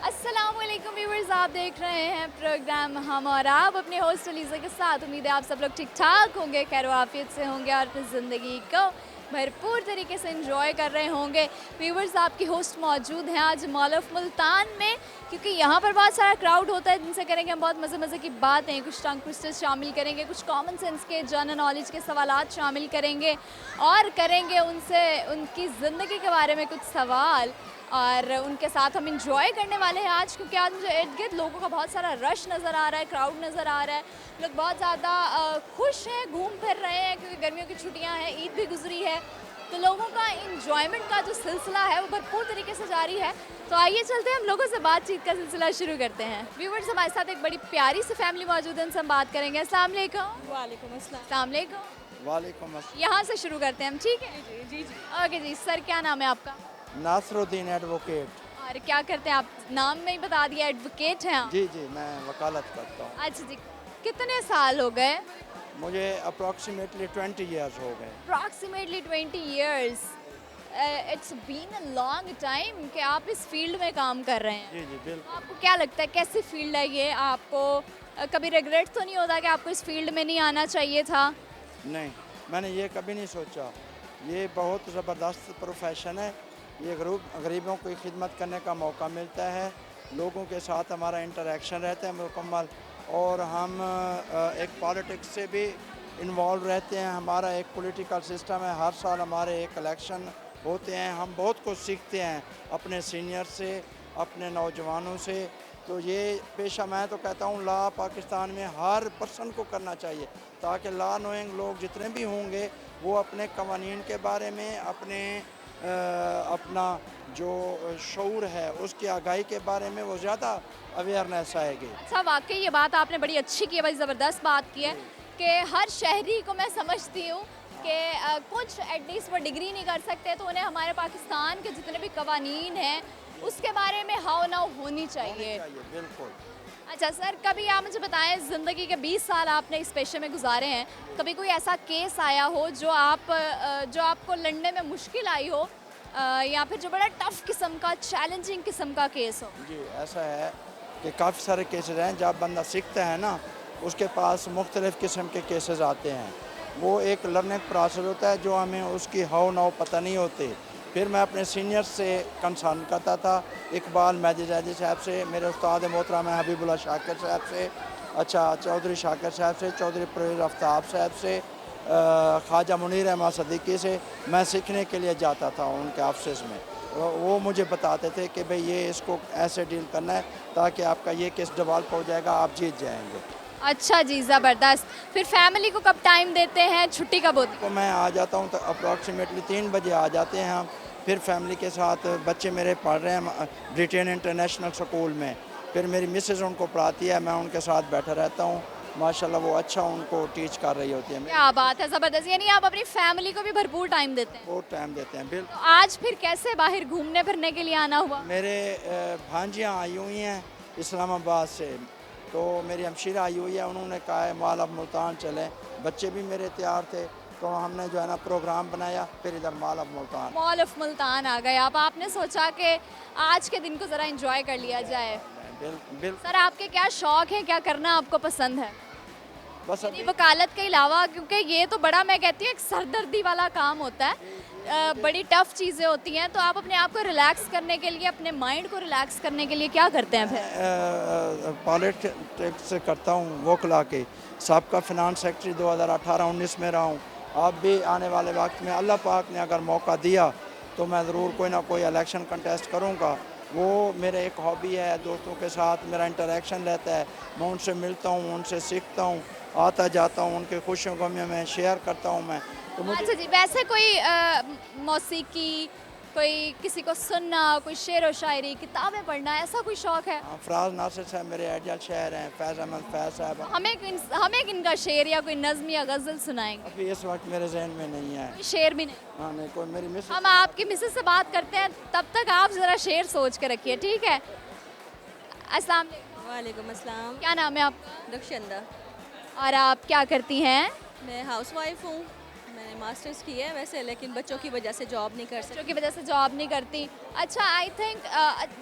अस्सलामुअलैकुम व्यूअर्स, आप देख रहे हैं प्रोग्राम हम और आप अपने होस्ट अलीज़ा के साथ। उम्मीद है आप सब लोग ठीक ठाक होंगे, खैर आफियत से होंगे और अपनी ज़िंदगी को भरपूर तरीके से एंजॉय कर रहे होंगे। व्यूअर्स, आपकी होस्ट मौजूद हैं आज मॉल ऑफ मुल्तान में, क्योंकि यहाँ पर बहुत सारा क्राउड होता है जिनसे करेंगे हम बहुत मज़े मज़े की बातें, कुछ टंग ट्विस्टर्स शामिल करेंगे, कुछ कॉमन सेंस के जनरल नॉलेज के सवालात शामिल करेंगे और करेंगे उनसे उनकी ज़िंदगी के बारे में कुछ सवाल, और उनके साथ हम इंजॉय करने वाले हैं आज, क्योंकि आज मुझे इर्द गिर्द लोगों का बहुत सारा रश नज़र आ रहा है, क्राउड नज़र आ रहा है। लोग बहुत ज़्यादा खुश हैं, घूम फिर रहे हैं, क्योंकि गर्मियों की छुट्टियां हैं, ईद भी गुजरी है, तो लोगों का इंजॉयमेंट का जो सिलसिला है वो भरपूर तरीके से जारी है। तो आइए चलते हैं, हम लोगों से बातचीत का सिलसिला शुरू करते हैं। व्यूवर्स, हमारे साथ एक बड़ी प्यारी सी फैमिली मौजूद है, उनसे हम बात करेंगे। अस्सलाम वालेकुम। वालेकुम अस्सलाम। अस्सलाम वालेकुम। वालेकुम अस्सलाम। यहाँ से शुरू करते हैं हम, ठीक है? जी जी जी। ओके जी। सर, क्या नाम है आपका? नासरुद्दीन एडवोकेट। और क्या करते हैं आप? नाम में ही बता दिया, एडवोकेट हैं आप। जी जी, मैं वकालत करता हूँ। अच्छा जी। कितने साल हो गए? मुझे अप्रॉक्सीमेटली 20 ईयर्स हो गए। Approximately 20 years. It's been a long time कि आप इस फील्ड में काम कर रहे हैं। जी जी बिल्कुल। आपको क्या लगता है कैसी फील्ड है ये? आपको कभी रिग्रेट तो नहीं होता कि आपको इस फील्ड में नहीं आना चाहिए था? नहीं, मैंने ये कभी नहीं सोचा। ये बहुत ज़बरदस्त प्रोफेशन है। ये गरीबों की खिदमत करने का मौका मिलता है, लोगों के साथ हमारा इंटरेक्शन रहता है मुकम्मल, और हम एक पॉलिटिक्स से भी इन्वॉल्व रहते हैं। हमारा एक पॉलिटिकल सिस्टम है, हर साल हमारे एक इलेक्शन होते हैं। हम बहुत कुछ सीखते हैं अपने सीनियर से, अपने नौजवानों से। तो ये पेशा मैं तो कहता हूँ लॉ पाकिस्तान में हर पर्सन को करना चाहिए, ताकि लॉ नोइंग लोग जितने भी होंगे वो अपने कवानीन के बारे में, अपना जो शऊर है उसकी आगाही के बारे में वो ज़्यादा अवेयरनेस आएगी। अच्छा, वाकई ये बात आपने बड़ी अच्छी की है, बड़ी ज़बरदस्त बात की है कि हर शहरी को मैं समझती हूँ कि कुछ एटलीस्ट वो डिग्री नहीं कर सकते, तो उन्हें हमारे पाकिस्तान के जितने भी कवानीन हैं उसके बारे में हाव नाव होनी चाहिए। बिल्कुल। अच्छा सर, कभी आप मुझे बताएं, ज़िंदगी के 20 साल आपने इस पेशे में गुजारे हैं, कभी कोई ऐसा केस आया हो जो आपको लड़ने में मुश्किल आई हो, या फिर जो बड़ा टफ किस्म का, चैलेंजिंग किस्म का केस हो? जी, ऐसा है कि काफ़ी सारे केसेस हैं। जब बंदा सीखता है ना, उसके पास मुख्तलिफ़ किस्म के केसेस आते हैं। वो एक लर्निंग प्रोसेस होता है जो हमें उसकी हाव नाव पता नहीं होते। फिर मैं अपने सीनियर से कंसर्न करता था, इकबाल मेहदी जैदी साहब से, मेरे उस्ताद मोहतरम हबीबुल्लाह शाकिर साहब से, अच्छा चौधरी शाकिर साहब से, चौधरी परवेज़ आफ्ताब साहब से, ख्वाजा मुनीर अहमद सदीकी से मैं सीखने के लिए जाता था उनके ऑफिस में। वो मुझे बताते थे कि भाई ये इसको ऐसे डील करना है ताकि आपका ये केस डेवलप हो जाएगा, आप जीत जाएंगे। अच्छा जी, ज़बरदस्त। फिर फैमिली को कब टाइम देते हैं, छुट्टी कब होती है? तो मैं आ जाता हूँ तो अप्रॉक्सीमेटली 3 बजे आ जाते हैं हम। फिर फैमिली के साथ, बच्चे मेरे पढ़ रहे हैं ब्रिटेन इंटरनेशनल स्कूल में, फिर मेरी मिसेज़ उनको पढ़ाती है, मैं उनके साथ बैठा रहता हूँ। माशाल्लाह वो अच्छा उनको टीच कर रही होती है। क्या बात है, ज़बरदस्त। यानी आप अपनी फैमिली को भी भरपूर टाइम देते हैं। बहुत टाइम देते हैं। तो आज फिर कैसे बाहर घूमने फिरने के लिए आना हुआ? मेरे भांजियाँ आई हुई हैं इस्लामाबाद से, तो मेरी हमशीरा आई हुई है, उन्होंने कहा है मॉल ऑफ मुल्तान चलें। बच्चे भी मेरे तैयार थे, तो हमने जो है ना प्रोग्राम बनाया, फिर इधर mall of Multan. Mall of Multan आ गए आप। आपने सोचा कि आज के दिन को ज़रा एंजॉय कर लिया जाए। सर, आपके क्या शौक़ हैं, क्या करना आपको पसंद है? बस यानी वकालत के अलावा, क्योंकि ये तो बड़ा, मैं कहती हूँ, एक सरदर्दी वाला काम होता है, बड़ी टफ चीज़ें होती हैं, तो आप अपने आप को रिलैक्स करने के लिए, अपने माइंड को रिलैक्स करने के लिए क्या करते हैं फिर? पॉलिटिक्स करता हूँ, वकला के सबका फिनांस सेक्रेटरी 2018-19 में रहा हूँ। अब भी आने वाले वक्त में अल्लाह पाक ने अगर मौका दिया तो मैं ज़रूर कोई ना कोई इलेक्शन कंटेस्ट करूँगा। वो मेरे एक हॉबी है, दोस्तों के साथ मेरा इंटरेक्शन रहता है, मैं उनसे मिलता हूँ, उनसे सीखता हूँ, आता जाता हूँ, उनके खुशियों गमियों में शेयर करता हूँ मैं। तो मुझे अच्छा जी, वैसे कोई मौसीकी, कोई किसी को सुनना, कोई शेर व शायरी, किताबें पढ़ना, ऐसा कोई शौक़ है? फराज नासिर साहब मेरे एडजल शायर हैं, फैज़ अहमद फैज़ साहब। हमें इनका शेर या कोई नज़्म या गज़ल सुनाएंगे? अभी इस वक्त मेरे जहन में नहीं है। कोई शेर भी नहीं? हाँ नहीं, कोई मेरी मिस। हम आपकी मिसेस से बात करते हैं, तब तक आप ज़रा शेर सोच के रखिए, ठीक है? अस्सलाम वालेकुम। वालेकुम अस्सलाम। क्या नाम है आपका? दक्षिंदा। और आप क्या करती हैं? मैं हाउसवाइफ हूँ। मैंने मास्टर्स की है वैसे, लेकिन बच्चों की वजह से जॉब नहीं कर सकती। बच्चों की वजह से जॉब नहीं करती। अच्छा, आई थिंक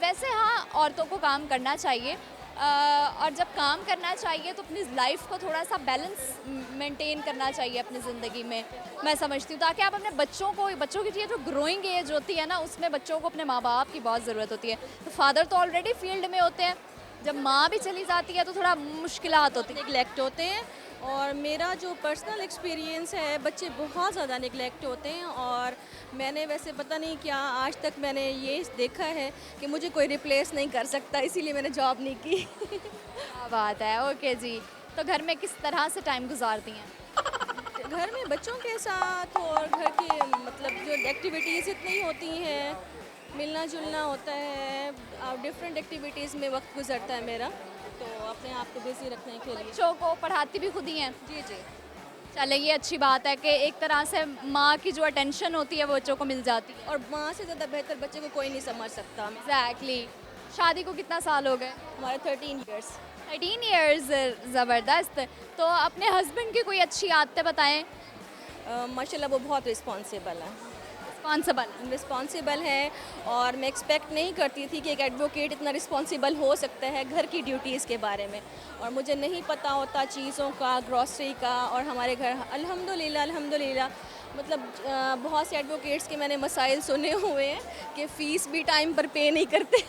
वैसे हाँ, औरतों को काम करना चाहिए, और जब काम करना चाहिए तो अपनी लाइफ को थोड़ा सा बैलेंस मेंटेन करना चाहिए अपनी ज़िंदगी में, मैं समझती हूँ, ताकि आप अपने बच्चों की जो ग्रोइंग एज होती है ना, उसमें बच्चों को अपने माँ बाप की बहुत ज़रूरत होती है। तो फादर तो ऑलरेडी फील्ड में होते हैं, जब माँ भी चली जाती है तो थोड़ा मुश्किलात होती है। निगलेक्ट होते हैं, और मेरा जो पर्सनल एक्सपीरियंस है, बच्चे बहुत ज़्यादा निगलेक्ट होते हैं। और मैंने वैसे पता नहीं क्या आज तक मैंने ये देखा है कि मुझे कोई रिप्लेस नहीं कर सकता, इसीलिए मैंने जॉब नहीं की। क्या बात है। ओके जी, तो घर में किस तरह से टाइम गुजारती हैं? घर में बच्चों के साथ, और घर की मतलब जो एक्टिविटीज़ इतनी होती हैं, मिलना जुलना होता है, डिफरेंट एक्टिविटीज़ में वक्त गुजरता है मेरा, तो अपने आप को बिज़ी रखने के लिए। बच्चों को पढ़ाती भी खुद ही हैं? जी जी। चले, ये अच्छी बात है कि एक तरह से माँ की जो अटेंशन होती है वो बच्चों को मिल जाती है। और माँ से ज़्यादा बेहतर बच्चे को कोई नहीं समझ सकता। एग्जैक्टली। शादी को कितना साल हो गए? हमारे 13 ईयर्स। 13 ईयर्स, ज़बरदस्त। तो अपने हस्बैंड की कोई अच्छी आदतें बताएं। माशाल्लाह वो बहुत रिस्पॉन्सिबल है। रिस्पॉन्सिबल है, और मैं एक्सपेक्ट नहीं करती थी कि एक एडवोकेट इतना रिस्पॉन्सिबल हो सकता है घर की ड्यूटीज़ के बारे में। और मुझे नहीं पता होता चीज़ों का, ग्रॉसरी का, और हमारे घर अल्हम्दुलिल्लाह मतलब बहुत से एडवोकेट्स के मैंने मसाइल सुने हुए हैं कि फ़ीस भी टाइम पर पे नहीं करते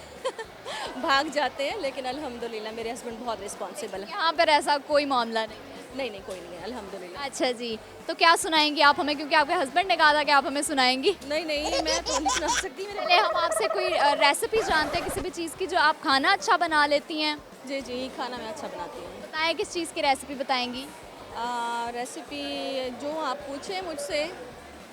भाग जाते हैं, लेकिन अल्हम्दुलिल्लाह मेरे हस्बैंड बहुत रिस्पॉन्सिबल है। यहाँ पर ऐसा कोई मामला नहीं। नहीं कोई नहीं है, अल्हम्दुलिल्लाह। अच्छा जी, तो क्या सुनाएंगी आप हमें, क्योंकि आपके हस्बैंड ने कहा था कि आप हमें सुनाएंगी। नहीं मैं तो नहीं सुना सकती। पहले हम आपसे कोई रेसिपी जानते हैं किसी भी चीज़ की जो आप खाना अच्छा बना लेती हैं। जी खाना मैं अच्छा बनाती हूँ। बताएं, किस चीज़ की रेसिपी बताएंगी? रेसिपी जो आप पूछें मुझसे।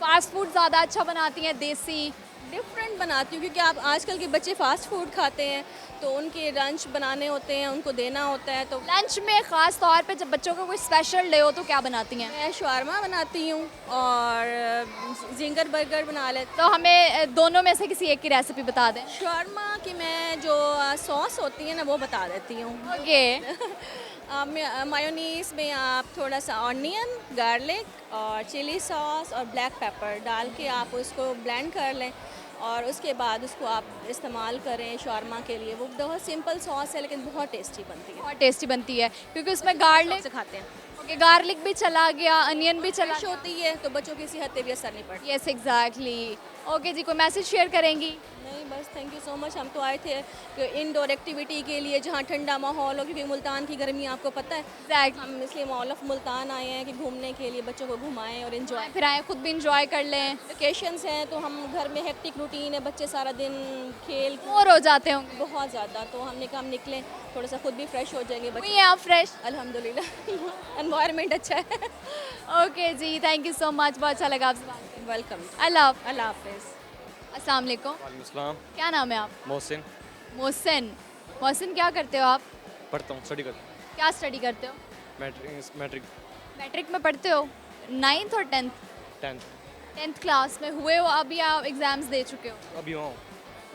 फास्ट फूड ज़्यादा अच्छा बनाती हैं, देसी? डिफरेंट बनाती हूँ, क्योंकि आप आजकल के बच्चे फास्ट फूड खाते हैं, तो उनके लंच बनाने होते हैं, उनको देना होता है। तो लंच में ख़ास तौर पे जब बच्चों का कोई स्पेशल डे हो तो क्या बनाती हैं? मैं शवारमा बनाती हूँ और जिंगर बर्गर बना लेती तो हमें दोनों में से किसी एक की रेसिपी बता दें। हूँ। शवारमा की मैं जो सॉस होती है ना, वो बता देती हूँ। ओके। मायोनीज़ में आप थोड़ा सा ऑनियन, गार्लिक और चिली सॉस और ब्लैक पेपर डाल के आप उसको ब्लेंड कर लें, और उसके बाद उसको आप इस्तेमाल करें शवारमा के लिए। वो बहुत सिंपल सॉस है, लेकिन बहुत टेस्टी बनती है। बहुत टेस्टी बनती है, क्योंकि उसमें गार्लिक से खाते हैं। ओके, गार्लिक भी चला गया, अनियन भी चला फ्रेश होती है, तो बच्चों की सेहत पे भी असर नहीं पड़ता। Yes exactly. ओके जी, कोई मैसेज शेयर करेंगी? नहीं बस थैंक यू सो मच। हम तो आए थे कि इंडोर एक्टिविटी के लिए जहाँ ठंडा माहौल हो, क्योंकि मुल्तान की गर्मी आपको पता है। एग्जैक्टली। हम इसलिए मॉल ऑफ मुल्तान आए हैं कि घूमने के लिए, बच्चों को घुमाएं और इन्जॉय। फिर आए, खुद भी इंजॉय कर लें। वेकेशंस हैं तो हम घर में हेक्टिक रूटीन है, बच्चे सारा दिन खेल बोर हो जाते होंगे। बहुत ज़्यादा, तो हमने कहा हम निकलें, थोड़ा सा खुद भी फ्रेश हो जाएंगे हुई बच्चे। हैं आप फ्रेश? अल्हम्दुलिल्लाह एनवायरनमेंट अच्छा है। ओके जी, थैंक यू सो मच, बहुत अच्छा लगा आपसे बात करके। वेलकम। अल्लाह हाफिज़। अस्सलाम वालेकुम। वालेकुम अस्सलाम। क्या नाम है आप? मोहसिन। मोहसिन, क्या करते हो आप? पढ़ता हूँ, स्टडी करता हूँ। क्या स्टडी करते हो? मैट्रिक मैट्रिक में पढ़ते हो? 9th और 10th? 10th। 10th क्लास में हुए हो, अभी आप एग्ज़ाम्स दे चुके हो? अभी हूँ।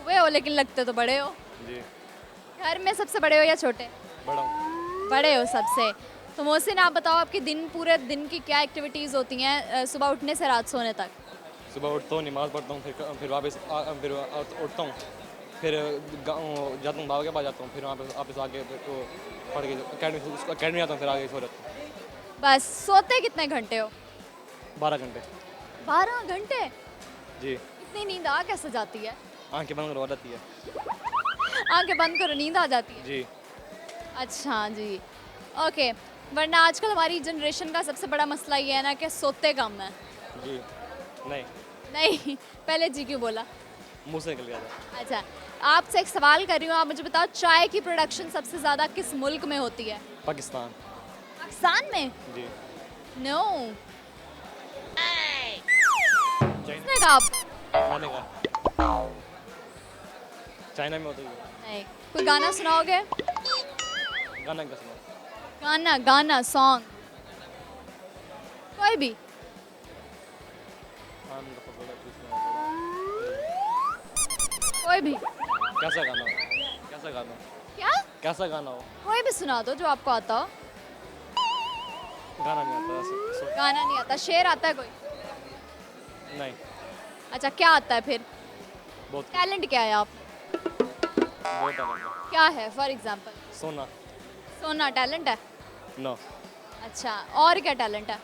हुए हो, लेकिन लगते तो बड़े हो। जी। घर में सबसे बड़े हो या छोटे? बड़ा हूँ। बड़े हो सबसे। तो मोहसिन, आप बताओ, आपके पूरे दिन की क्या एक्टिविटीज़ होती हैं सुबह उठने से रात सोने तक? सुबह उठता हूँ, नमाज़ पढ़ता हूँ, फिर वापस फिर उठता हूँ, फिर जाता हूँ, बाबा के पास जाता हूँ, फिर वापस आके फिर तो पढ़ के अकेडमी आता हूँ, फिर आगे सो जाता हूँ। बस सोते कितने घंटे हो? 12 घंटे। 12 घंटे? जी। इतनी नींद आ कैसे जाती है? आंखें बंद करवा जाती है। आंखें बंद करो, नींद आ जाती है? जी। अच्छा जी, ओके। वरना आजकल हमारी जनरेशन का सबसे बड़ा मसला ये है ना कि सोते कम है। जी। नहीं, नहीं, पहले जी क्यों बोला? मुँह से निकल गया था। अच्छा, आपसे एक सवाल कर रही हूँ, आप मुझे बताओ, चाय की प्रोडक्शन सबसे ज़्यादा किस मुल्क में होती है? पाकिस्तान। पाकिस्तान में? जी। नो। किसने कहा आपको? मैंने कहा चाइना में होती है। नहीं। कोई गाना सुनाओगे? गाना का सुना। गाना सॉन्ग कोई भी? कोई भी? कैसा गाना हो? कैसा गाना हो? क्या? कैसा गाना हो? कोई भी सुना दो जो आपको आता हो। गाना नहीं आता वैसे। गाना नहीं आता, शेर आता है कोई? नहीं, अच्छा, क्या आता है फिर? बहुत टैलेंट क्या है आप? बहुत टैलेंट है। क्या है फॉर एग्जांपल? सोना, सोना टैलेंट है? नो, अच्छा, और क्या टैलेंट है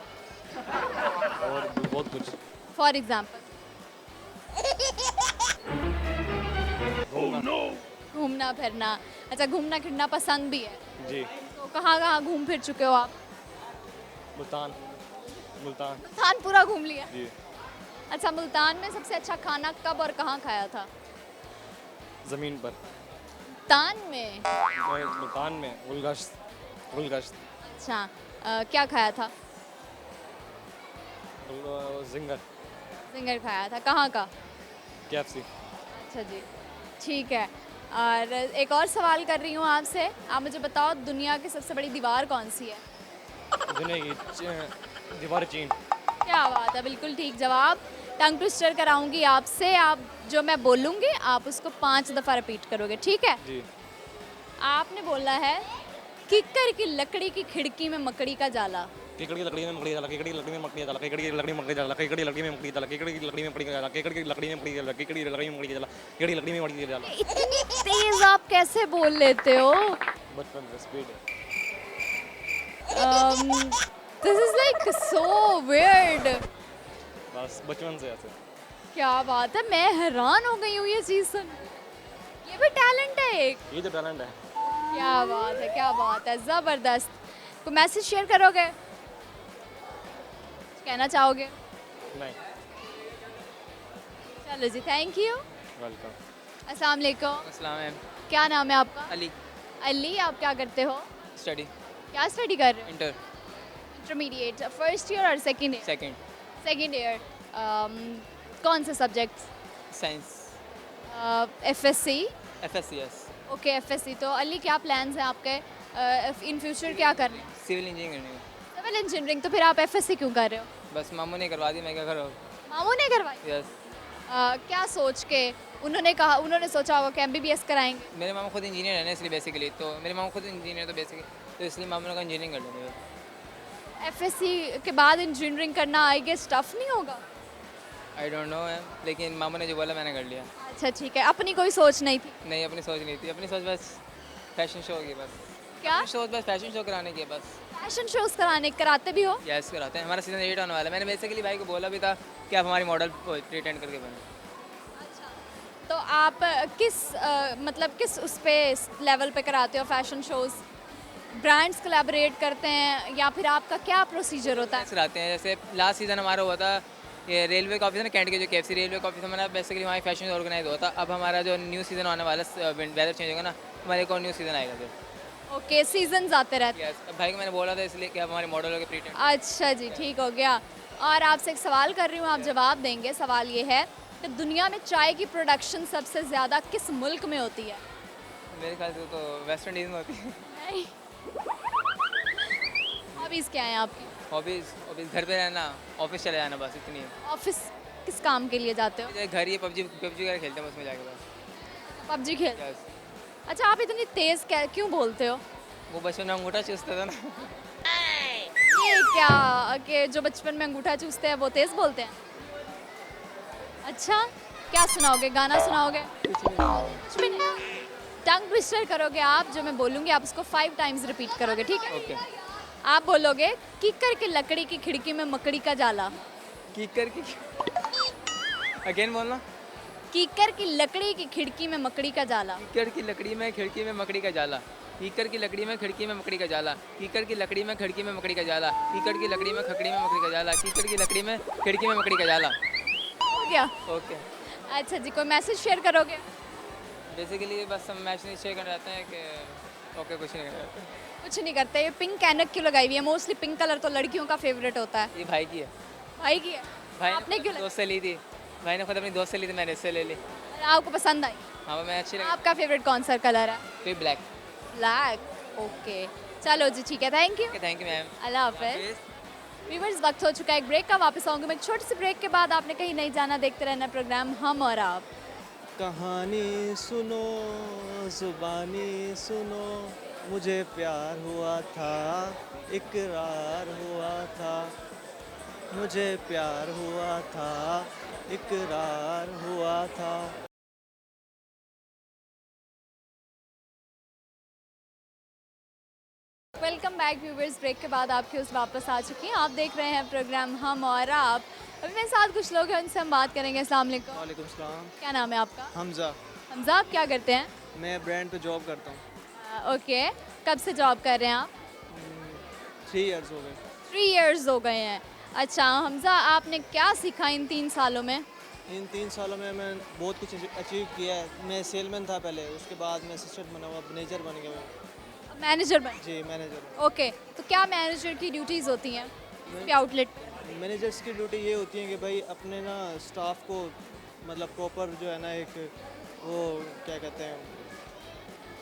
और भी बहुत कुछ। For example? घूमना। घूमना फिरना। अच्छा, घूमना फिरना पसंद भी है। जी, तो कहाँ कहाँ घूम फिर चुके हो आप? मुल्तान, मुल्तान। मुल्तान पूरा घूम लिया? जी, अच्छा, मुल्तान में सबसे अच्छा खाना कब और कहाँ खाया था? ज़मीन पर। मुल्तान में? मुल्तान में गुलगश्त, गुलगश्त, अच्छा, क्या खाया था? जिंगर, जिंगर खाया था। कहाँ का? KFC। अच्छा जी, ठीक है। और एक और सवाल कर रही हूँ आपसे, आप मुझे बताओ दुनिया की सबसे बड़ी दीवार कौन सी है? दुनिया की दीवार चीन। क्या बात है, बिल्कुल ठीक जवाब। टंग ट्विस्टर कराऊंगी आपसे, आप जो मैं बोलूँगी आप उसको 5 दफ़ा रिपीट करोगे, ठीक है? जी, आपने बोला है किक्कर की लकड़ी की खिड़की में मकड़ी का जाला। केकड़ की लकड़ी में मकड़ी जाला, केकड़ की लकड़ी में मकड़ी जाला, केकड़ की लकड़ी में मकड़ी जाला, केकड़ की लकड़ी में मकड़ी जाला, केकड़ की लकड़ी में मकड़ी जाला, केकड़ की लकड़ी में मकड़ी जाला, केकड़ की लकड़ी में मकड़ी जाला, केकड़ की लकड़ी में मकड़ी जाला। इतनी तेज आप कैसे बोल लेते हो? बचपन से स्पीड है। This is like so weird. बस बचपन से ऐसे। क्या बात है, मैं हैरान हो गई हूँ ये चीज़ सुन। ये भी टैलेंट है एक। ये तो टैलेंट है। क्या बात है, क्या बात है, ज़बरदस्त। कोई मैसेज शेयर करोगे? कहना चाहोगे? नहीं, चलो जी, थैंक यू। वेलकम। अस्सलाम वालेकुम। अस्सलाम मैम। क्या नाम है आपका? अली। अली, आप क्या करते हो? स्टडी क्या स्टडी कर रहे हो? इंटर इंटरमीडिएट, फर्स्ट ईयर और second year? Second second year. कौन से subjects? Science FSc. FSCS okay, FSc. तो अली, क्या प्लान्स हैं आपके इन फ्यूचर, क्या करना है? सिविल इंजीनियरिंग करनी है। Civil engineering. तो फिर आप एफएससी क्यों कर रहे हो? बस मामू ने करवा दी, मैं क्या करूँ। मामू ने करवाई? यस, क्या सोच के? उन्होंने सोचा होगा कि एमबीबीएस कराएंगे। मेरे मामू खुद इंजीनियर है ना, इसलिए बेसिकली तो मेरे मामू खुद इंजीनियर तो बेसिकली तो इसलिए मामू ने कहा इंजीनियरिंग कर लेंगे। एफएससी के बाद इंजीनियरिंग करना आई गेस टफ नहीं होगा? आई डोंट नो मैम, लेकिन मामू ने जो बोला मैंने कर लिया। अच्छा, ठीक है। अपनी कोई सोच नहीं थी? नहीं, अपनी सोच नहीं थी, अपनी सोच बस फैशन शो की, बस क्या? अपनी सोच बस फैशन शो कराने की है बस। फैशन शोज कराते भी हो? यस, कराते हैं, हमारा सीजन 8 आने वाला है। मैंने बेसिकली भाई को बोला भी था कि आप हमारी मॉडल प्रिटेंड करके बने। तो आप मतलब किस उस पे लेवल पे कराते हो फैशन शोज? ब्रांड्स कोलैबोरेट करते हैं या फिर आपका क्या प्रोसीजर होता है? कराते हैं, जैसे लास्ट सीज़न हमारा हुआ था ये रेलवे का ऑफिस है ना, कैंट के जो KFC रेलवे का ऑफिस हमारा बेसिकली वहाँ फैशन ऑर्गेनाइज हुआ था। अब हमारा जो न्यू सीज़न आने वाला है, वेदर चेंज होगा ना, हमारे एक और न्यू सीज़न आएगा फिर। ओके, सीजन्स आते रहते हैं। यस, अब भाई को मैंने बोला था इसलिए कि आप हमारे मॉडल हो के प्रीटेंड। अच्छा जी, ठीक हो गया। और आपसे एक सवाल कर रही हूँ, आप जवाब देंगे। सवाल ये है कि दुनिया में चाय की प्रोडक्शन सबसे ज़्यादा किस मुल्क में होती है? मेरे ख्याल से तो वेस्ट इंडीज़ में होती है। नहीं। हॉबीज़ क्या हैं आपकी? हॉबीज़ घर पे रहना, ऑफिस चले जाना, बस इतनी है। ऑफिस किस काम के लिए जाते हो? जैसे घर ही पबजी वगैरह खेलते हैं, उसमें जाके बस। पबजी खेल। यस, अच्छा, आप इतनी तेज़ क्यों बोलते हो? वो बचपन में अंगूठा चूसता था ना। ये क्या कि जो बचपन में अंगूठा चूसते हैं वो तेज़ बोलते हैं? अच्छा, क्या सुनाओगे? गाना सुनाओगे? कुछ भी नहीं। टंग ट्विस्टर करोगे आप, जो मैं बोलूँगी आप उसको 5 टाइम्स रिपीट करोगे, ठीक है? ओके। आप बोलोगे किक्कर की लकड़ी की खिड़की में मकड़ी का जाला। कीकर की अगेन बोलना। कीकर की लकड़ी की खिड़की में मकड़ी का जाला। कीकर की लकड़ी में खिड़की में मकड़ी का जाला। कीकर की लकड़ी में खिड़की में मकड़ी का जाला। कीकर की लकड़ी में खिड़की में मकड़ी का जाला। कीकर की लकड़ी में खकड़ी में मकड़ी का जाला। कीकर की लकड़ी में खिड़की में मकड़ी का जाला। हो गया? ओके। अच्छा जी, कोई मैसेज शेयर करोगे? बेसिकली बस हम मैच नहीं शेयर कर जाते हैं कि ओके, कुछ नहीं करते। कुछ नहीं करते। ये पिंक कैनक क्यों लगाई हुई है? मोस्टली पिंक कलर तो लड़कियों का फेवरेट होता है। ये भाई की है। भाई की है? भाई आपने ने क्यों दोस्त से ली थी। भाई ने खुद अपनी दोस्त से ली थी, मैंने इससे ले ली। लगाई? आपको पसंद आई? हाँ, मैं अच्छी लगी। आपका फेवरेट कौन सा कलर है? फिर ब्लैक। ब्लैक। ओके, चलो जी, ठीक है, thank you. Thank you ma'am. अल्लाह हाफिज़। व्यूअर्स, वक्त हो चुका है एक ब्रेक का। वापस आऊँगी मैं एक छोटे से ब्रेक के बाद। आपने कहीं नहीं जाना, देखते रहना प्रोग्राम हम और आप। कहानी सुनो, जुबानी सुनो, मुझे प्यार हुआ था, इकरार हुआ था, मुझे प्यार हुआ था, इकरार हुआ था। Welcome back viewers. ब्रेक के बाद आपके उस वापस आ चुकी हैं। आप देख रहे हैं प्रोग्राम हम और आप। अभी मेरे साथ कुछ लोग हैं, उनसे हम बात करेंगे। अस्सलाम वालेकुम। वालेकुम सलाम। क्या नाम है आपका? हमज़ा। हमजा, आप क्या करते हैं? मैं ब्रांड पे जॉब करता हूँ। ओके, कब से जॉब कर रहे हैं आप? 3 इयर्स हो गए। 3 इयर्स हो गए हैं। अच्छा हमजा, आपने क्या सीखा इन 3 सालों में? इन 3 सालों में मैं बहुत कुछ अचीव किया है। मैं सेलमैन था पहले, उसके बाद मैं असिस्टेंट बना हुआ, मैनेजर बन गया मैं। मैनेजर बन। जी मैनेजर। ओके, तो क्या मैनेजर की ड्यूटीज़ होती हैं उसके आउटलेट? मैनेजर्स की ड्यूटी ये होती है कि भाई अपने ना स्टाफ को मतलब प्रॉपर जो है ना एक वो क्या कहते हैं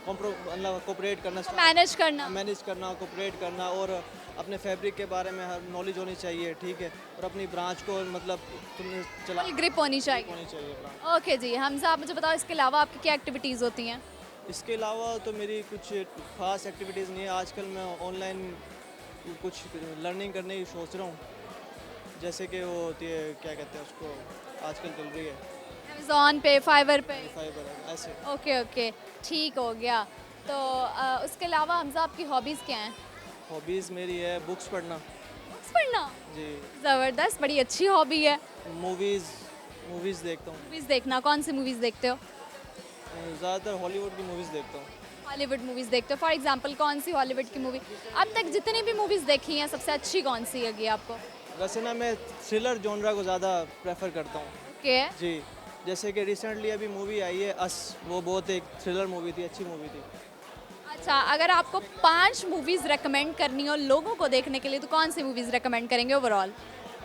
मतलब कोऑपरेट करना, मैनेज करना। मैनेज करना, कोऑपरेट करना, और अपने फैब्रिक के बारे में हर नॉलेज होनी चाहिए, ठीक है। और अपनी ब्रांच को मतलब तुमने चला ग्रिप होनी चाहिए। होनी चाहिए ब्रांच। ओके जी हमजा, आप मुझे बताओ इसके अलावा आपकी क्या एक्टिविटीज़ होती हैं? इसके अलावा तो मेरी कुछ खास एक्टिविटीज़ नहीं है। आजकल मैं ऑनलाइन कुछ लर्निंग करने की सोच रहा हूँ, जैसे कि वो होती है क्या कहते हैं उसको, आजकल चल रही है अमेज़ॉन पे, फाइवर पे। फाइबर, ऐसे। ओके ओके, ठीक हो गया। तो उसके अलावा हमजा आपकी हॉबीज़ क्या हैं? हॉबीज़ मेरी है बुक्स पढ़ना। बुक्स पढ़ना? जी। ज़बरदस्त, बड़ी अच्छी हॉबी है। मूवीज़ देखता हूँ। मूवीज़ देखना, कौन सी मूवीज़ देखते हो? ज़्यादातर हॉलीवुड की मूवीज़ देखता हूँ। हॉलीवुड मूवीज़ देखते हो? फॉर एग्जांपल कौन सी हॉलीवुड की मूवी अब तक जितनी भी मूवीज़ देखी हैं सबसे अच्छी कौन सी लगी आपको? वैसे ना मैं थ्रिलर जॉनरा को ज़्यादा प्रेफर करता हूँ। ओके, जी। जैसे कि रिसेंटली अभी मूवी आई है अस, वो बहुत एक थ्रिलर मूवी थी, अच्छी मूवी थी। अच्छा अगर आपको 5 मूवीज़ रेकमेंड करनी हो लोगों को देखने के लिए तो कौन सी मूवीज़ रेकमेंड करेंगे ओवरऑल?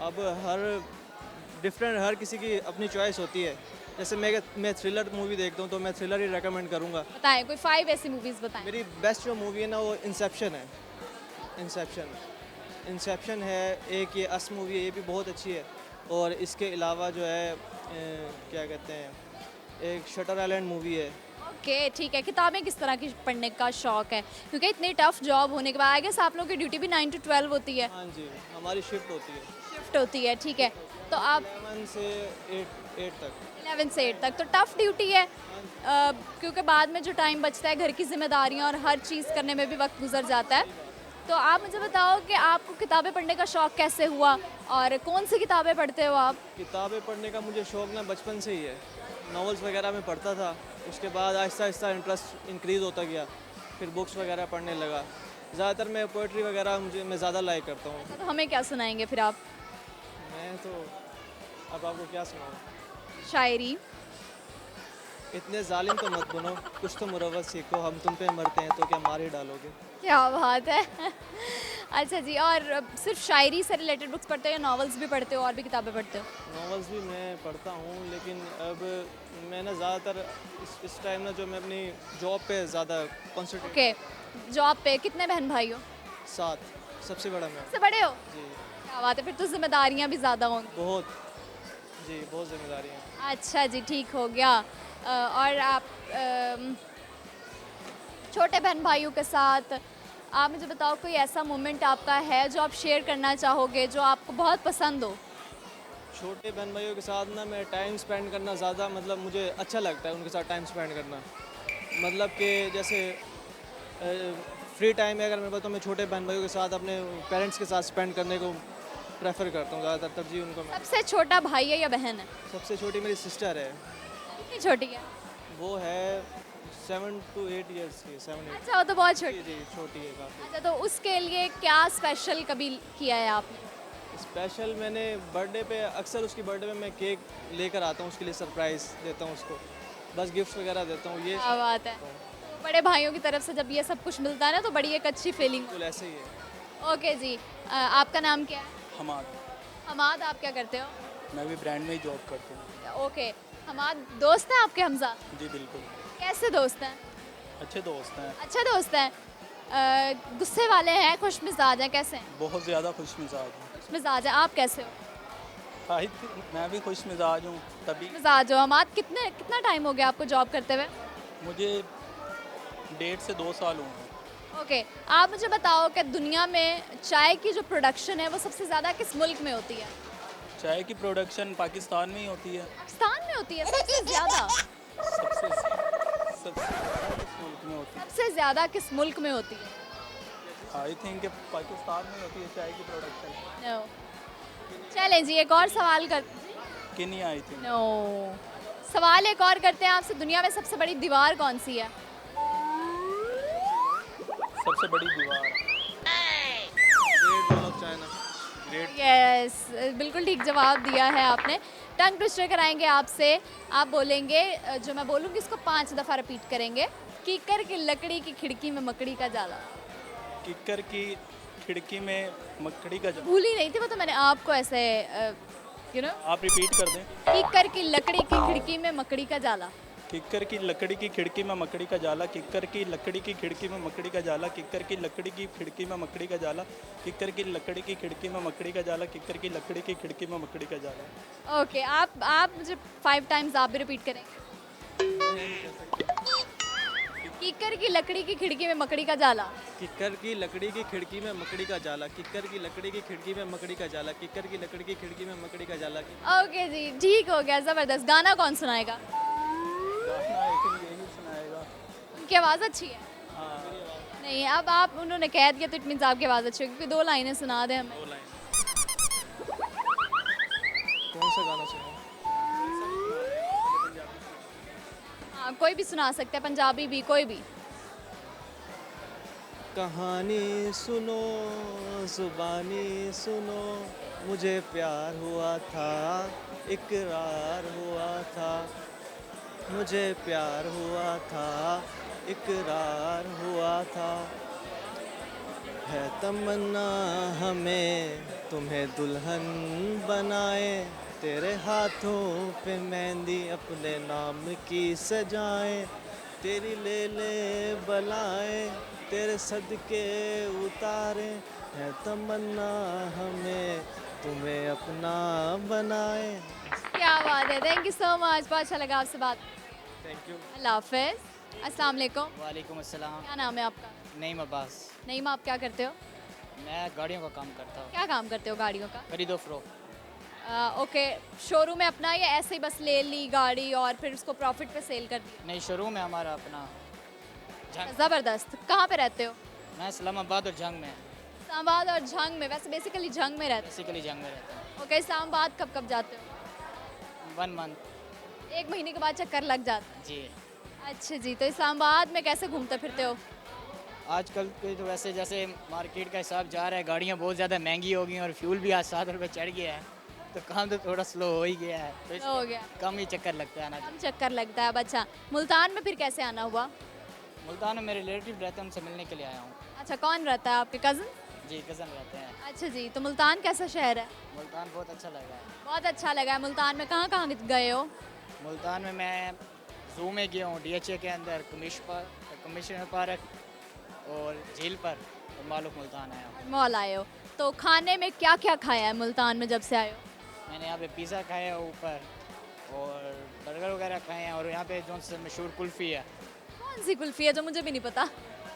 अब हर किसी की अपनी चॉइस होती है। जैसे मैं थ्रिलर मूवी देखता हूँ तो मैं थ्रिलर ही रेकमेंड करूँगा। बताएं कोई 5 ऐसी मूवीज़ बताएं। मेरी बेस्ट जो मूवी है ना वो इंसेप्शन है। इंसेप्शन है एक, ये अस मूवी है, ये भी बहुत अच्छी है। और इसके अलावा जो है क्या कहते हैं, एक शटर आइलैंड मूवी है। ओके ठीक है। किताबें किस तरह की पढ़ने का शौक है? क्योंकि इतनी टफ जॉब होने के बाद आई गेस आप लोगों की ड्यूटी भी 9 to 12 होती है। हाँ जी, हमारी शिफ्ट होती है शिफ्ट होती है, ठीक है। तो आप 11 से 8 तक। 11 से 8 तक तो टफ ड्यूटी है, क्योंकि बाद में जो टाइम बचता है घर की जिम्मेदारियां और हर चीज़ करने में भी वक्त गुजर जाता है। तो आप मुझे बताओ कि आपको किताबें पढ़ने का शौक़ कैसे हुआ और कौन सी किताबें पढ़ते हो आप? किताबें पढ़ने का मुझे शौक़ ना बचपन से ही है। नॉवेल्स वगैरह में पढ़ता था, उसके बाद आहिस्ता आहिस्ता इंटरेस्ट इंक्रीज़ होता गया, फिर बुक्स वगैरह पढ़ने लगा। ज़्यादातर मैं पोइट्री वगैरह मैं ज़्यादा लाइक करता हूँ। तो हमें क्या सुनाएंगे फिर आप? मैं तो अब आपको क्या सुनाऊँ। शायरी। इतने जालिम तो मत बनो, कुछ तो मुरव्वत सीखो, हम तुम पे मरते हैं तो क्या मार ही डालोगे। क्या बात है। अच्छा जी, और सिर्फ शायरी से रिलेटेड बुक्स पढ़ते हो या नॉवेल्स भी पढ़ते हो और भी किताबें पढ़ते हो? नॉवेल्स भी मैं पढ़ता हूँ, लेकिन अब मैं ना ज़्यादातर इस टाइम ना जो मैं अपनी जॉब पे ज़्यादा कॉन्सेंट्रेट। ओके, जॉब पे कितने बहन भाई हो? 7, सबसे बड़ा मैं। सबसे बड़े हो? जी। क्या बात है, फिर तो जिम्मेदारियाँ भी ज़्यादा होंगी। बहुत जी, बहुत जिम्मेदारी हैं। अच्छा जी, ठीक हो गया। और आप छोटे बहन भाइयों के साथ आप मुझे बताओ कोई ऐसा मोमेंट आपका है जो आप शेयर करना चाहोगे जो आपको बहुत पसंद हो? छोटे बहन भाइयों के साथ ना मैं टाइम स्पेंड करना ज़्यादा मतलब मुझे अच्छा लगता है, उनके साथ टाइम स्पेंड करना। मतलब कि जैसे फ्री टाइम है अगर मेरे पास तो मैं छोटे बहन भाइयों के साथ अपने पेरेंट्स के साथ स्पेंड करने को प्रेफर करता हूँ, ज़्यादातर तरजीह उनको मैं। सबसे छोटा भाई है या बहन है? सबसे छोटी मेरी सिस्टर है, कितनी छोटी है? वो है 7 to 8 ईयर्स की, 7-8। अच्छा, वो तो बहुत छोटी। जी जी, छोटी है काफ़ी। अच्छा, तो उसके लिए क्या स्पेशल कभी किया है आपने? स्पेशल मैंने बर्थडे पे, अक्सर उसकी बर्थडे पे मैं केक लेकर आता हूँ, उसके लिए सरप्राइज़ देता हूँ उसको, बस गिफ्ट्स वगैरह देता हूँ। ये क्या बात है। तो बड़े भाइयों की तरफ से जब ये सब कुछ मिलता है ना तो बड़ी एक अच्छी फीलिंग। बिल्कुल ऐसे ही है। ओके जी, आपका नाम क्या है? हमाद। हमाद, आप क्या करते हो? मैं भी ब्रांड में ही जॉब करता हूँ। ओके, हमाद दोस्त हैं आपके? हमजा जी बिल्कुल, कैसे दोस्त हैं? अच्छे दोस्त हैं, अच्छा दोस्त हैं। गुस्से वाले हैं, खुश मिजाज हैं, कैसे हैं? बहुत ज़्यादा खुश मिजाज हूँ। खुश मिजाज हैं। आप कैसे हो? मैं भी खुश मिजाज हूँ, तभी मिजाज हो। हमाद, कितना टाइम हो गया आपको जॉब करते हुए? मुझे 1.5 से 2 साल हुए हैं। ओके, आप मुझे बताओ कि दुनिया में चाय की जो प्रोडक्शन है वो सबसे ज़्यादा किस मुल्क में होती है? चाय की प्रोडक्शन पाकिस्तान में ही होती है। पाकिस्तान में होती है सबसे ज़्यादा? सबसे सबसे ज़्यादा किस मुल्क में होती सबसे ज़्यादा किस मुल्क में होती है? है? आई थिंक पाकिस्तान में होती है चाय की प्रोडक्शन। नो। चलें जी, एक और सवाल कर। Kenya I think. नो। सवाल एक और करते हैं आपसे, दुनिया में सबसे बड़ी दीवार कौन सी है? सबसे बड़ी दीवार great wall of China. Yes, बिल्कुल ठीक जवाब दिया है आपने। टंग ट्विस्टर कराएंगे आपसे। आप बोलेंगे, जो मैं बोलूँगी इसको 5 दफ़ा रिपीट करेंगे। कीकर की लकड़ी की खिड़की में मकड़ी का जाला। किक्कर की खिड़की में मकड़ी का भूल ही नहीं थी वो, तो मैंने आपको ऐसे आप रिपीट कर दें। कीकर की लकड़ी की खिड़की में मकड़ी का जाला। किक्कर की लकड़ी की खिड़की में मकड़ी का जाला, किक्कर की लकड़ी की खिड़की में मकड़ी का जाला, किक्कर की लकड़ी की खिड़की में मकड़ी का जाला, किक्कर की लकड़ी की खिड़की में मकड़ी का जाला, किक्कर की लकड़ी की खिड़की में मकड़ी का जाला। ओके, आप मुझे 5 टाइम्स आप भी रिपीट करेंगे। कीकर की लकड़ी की खिड़की में मकड़ी का जाला। किक्कर की लकड़ी की खिड़की में मकड़ी का जाला, किक्कर की लकड़ी की खिड़की में मकड़ी का जाला, किक्कर की लकड़ी की खिड़की में मकड़ी का जाला। ओके जी, ठीक हो गया, ज़बरदस्त। गाना कौन सुनाएगा? गाना आई थिंक यही सुनाएगा। उनकी आवाज़ अच्छी है? नहीं, अब आप उन्होंने कह दिया तो इट मीन्स आपकी आवाज़ अच्छी है, क्योंकि 2 लाइनें सुना दें हमें। कौन सा गाना सुना? हाँ, कोई भी सुना सकते हैं, पंजाबी भी, कोई भी। कहानी सुनो, जुबानी सुनो, मुझे प्यार हुआ था, इकरार हुआ था, मुझे प्यार हुआ था, इकरार हुआ था, है तमन्ना हमें तुम्हें दुल्हन बनाए, तेरे हाथों पे मेहंदी अपने नाम की सजाए, तेरी ले ले बलाए, तेरे सदके उतारे, है तमन्ना हमें तुम्हें अपना बनाए। क्या बात है, थैंक यू सो मच, बहुत अच्छा लगा आपसे बात। Thank you. अल्लाह हाफिज़। अस्सलाम वालेकुम। वालेकुम अस्सलाम। क्या नाम है आपका? नईम अब्बास। नईम, आप क्या करते हो? मैं गाड़ियों का काम करता हूँ, क्या काम करते हो गाड़ियों का? खरीदो फरोख्त। ओके, शोरूम में अपना या ऐसे ही बस ले ली गाड़ी और फिर उसको प्रॉफिट पे सेल कर दिया? नहीं, शोरूम है हमारा अपना झंग। ज़बरदस्त। कहाँ पे रहते हो? मैं इस्लामाबाद और झंग में, इस्लामाबाद और झंग में? वैसे बेसिकली झंग में रहते बेसिकली झंग में रहता हूँ। हो। ओके, इस्लामाबाद कब कब जाते हो? 1 मंथ। 1 महीने के बाद चक्कर लग जाता है? जी। अच्छा जी, तो इस्लामाबाद में कैसे घूमते फिरते हो? आजकल के तो वैसे जैसे मार्केट का हिसाब जा रहा है, गाड़ियाँ बहुत ज़्यादा महंगी हो गई हैं और फ्यूल भी आज 7 रुपये चढ़ गया है, तो काम तो थोड़ा स्लो हो ही गया है, तो हो गया, कम ही चक्कर लगता है ना। कम चक्कर लगता है। अब अच्छा, मुल्तान में फिर कैसे आना हुआ? मुल्तान में मेरे रिलेटिव रहते हैं, उनसे मिलने के लिए आया हूँ। अच्छा, कौन रहता है आपके कज़न? जी, कज़न रहते हैं। अच्छा जी, तो मुल्तान कैसा शहर है? मुल्तान बहुत अच्छा लगा है। बहुत अच्छा लगा है। मुल्तान में कहाँ कहाँ गए हो? मुल्तान में मैं जू में गया हूँ, DHA के अंदर, कमिश्नर पार्क और झील पर, और मालूम मुल्तान आया हूँ। मॉल आए हो, तो खाने में क्या क्या खाया है मुल्तान में जब से आए हो? मैंने यहाँ पे पिज़्ज़ा खाया है ऊपर, और बर्गर वगैरह खाए हैं, और यहाँ पे जो से मशहूर कुल्फ़ी है, कौन सी कुल्फ़ी है जो मुझे भी नहीं पता?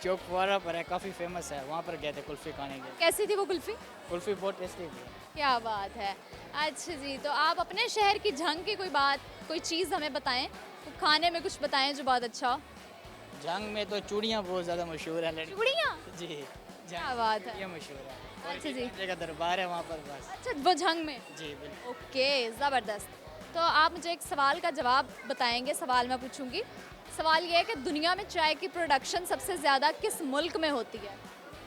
चौक फुआरा पर है, काफ़ी फेमस है, वहाँ पर गए थे कुल्फ़ी खाने के। कैसी थी वो कुल्फ़ी? कुल्फ़ी बहुत टेस्टी थी। क्या बात है। अच्छा जी, तो आप अपने शहर की झंग की कोई बात, कोई चीज़ हमें बताएं, तो खाने में कुछ बताएं जो बहुत अच्छा हो। जंग में तो चूड़ियाँ बहुत ज़्यादा मशहूर है, लड़की। चूड़ियाँ? जी, क्या बात है। ये मशहूर है। और अच्छा जी। एक जगह दरबार है वहाँ पर बस। अच्छा, वो झंग में? जी बिल्कुल। ओके, ज़बरदस्त। तो आप मुझे एक सवाल का जवाब बताएंगे। सवाल मैं पूछूंगी। सवाल ये है कि दुनिया में चाय की प्रोडक्शन सबसे ज़्यादा किस मुल्क में होती है?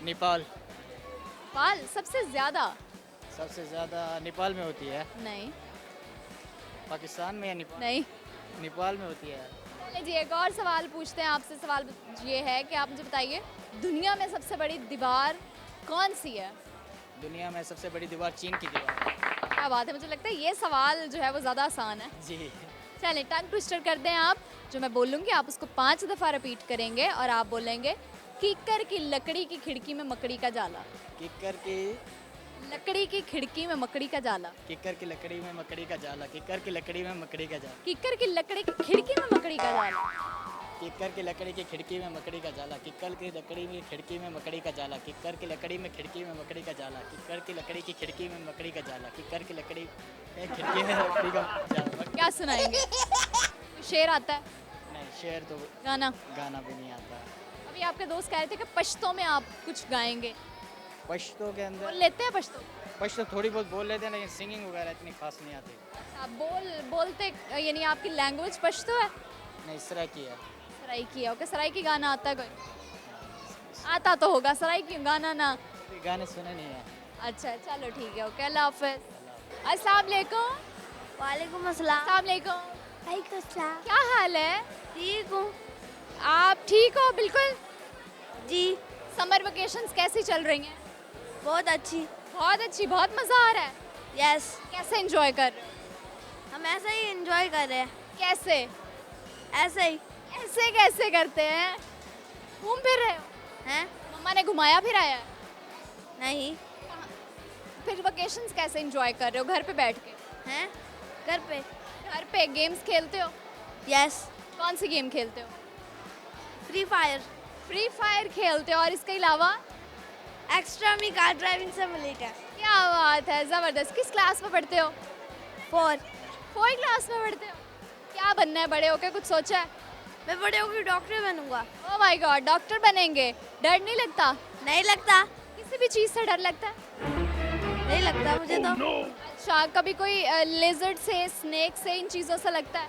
नेपाल। नेपाल सबसे ज़्यादा? सबसे ज़्यादा नेपाल में होती है। नहीं पाकिस्तान में या नेपाल? नहीं। नेपाल में होती है। चलिए जी, एक और सवाल पूछते हैं आपसे। सवाल ये है कि आप मुझे बताइए, दुनिया में सबसे बड़ी दीवार कौन सी है? दुनिया में सबसे बड़ी दीवार चीन की दीवार है। क्या बात है, मुझे लगता है ये सवाल जो है वो ज़्यादा आसान है। जी। चलिए, टंग ट्विस्टर कर दें आप। जो मैं बोलूँगी आप उसको 5 दफ़ा रिपीट करेंगे और आप बोलेंगे, कीकर की लकड़ी की खिड़की में मकड़ी का जाला। किक्कर की लकड़ी की खिड़की में मकड़ी का जाला। किक्कर की लकड़ी में मकड़ी का जाला, किक्कर की लकड़ी में मकड़ी का जाला। कीकर की लकड़ी की खिड़की में मकड़ी का जाला। किक्कर की लकड़ी की खिड़की में मकड़ी का जाला, किक्कर की लकड़ी में खिड़की में मकड़ी का जाला, किक्कर की लकड़ी में खिड़की में मकड़ी का जाला, किक्कर की लकड़ी की खिड़की में मकड़ी का जाला, किक्कर की लकड़ी में खिड़की में मकड़ी का जाला। क्या सुनाएंगे? कोई शेर आता है? नहीं, शेर तो गाना? गाना भी नहीं आता। अभी आपके दोस्त कह रहे थे कि पश्तो में आप कुछ गाएंगे, पश्तो के बोल अंदर लेते हैं पश्तो? पश्तो थोड़ी बहुत बोल लेते हैं, लेकिन सिंगिंग वगैरह इतनी खास नहीं आती। आप बोलते यानी आपकी लैंग्वेज पश्तो है? नहीं, इस तरह की है। सराइकी है। ओके, सराइकी गाना आता है कोई? आता तो होगा, सराइकी गाना ना। ये गाने सुने नहीं है। अच्छा चलो ठीक है, ओके, अल्लाह हाफिज। अस्सलाम वालेकुम। वालेकुम अस्सलाम। अस्सलाम वालेकुम। वालेकुम अस्सलाम। क्या हाल है? ठीक हूँ आप ठीक हो? बिल्कुल जी। समर वेकेशंस कैसी चल रही हैं? बहुत अच्छी। बहुत अच्छी, बहुत मज़ा आ रहा है। यस, कैसे एंजॉय कर रहे हो? हम ऐसे ही एंजॉय कर रहे हैं। कैसे? ऐसे ही ऐसे कैसे करते हैं? घूम फिर रहे हो? हैं? मम्मा ने घुमाया फिराया है? नहीं। फिर वेकेशंस कैसे एंजॉय कर रहे हो? घर पे बैठ के? हैं? घर पे। घर पे गेम्स खेलते हो? यस। कौन सी गेम खेलते हो? Free fire. फ्री फायर खेलते हो और इसके अलावा? एक्स्ट्रा मी कार ड्राइविंग सिमुलेटर। क्या बात है, ज़बरदस्त। किस क्लास में पढ़ते हो? 4। 4 क्लास में पढ़ते हो? क्या बनना है बड़े होकर, कुछ सोचा है? मैं बड़े होकर डॉक्टर बनूंगा। ओह माय गॉड, डॉक्टर बनेंगे। डर नहीं लगता? नहीं लगता। किसी भी चीज़ से डर लगता है? नहीं लगता मुझे तो। अच्छा, कभी कोई लेजर्ड से, स्नेक से, इन चीज़ों से लगता है?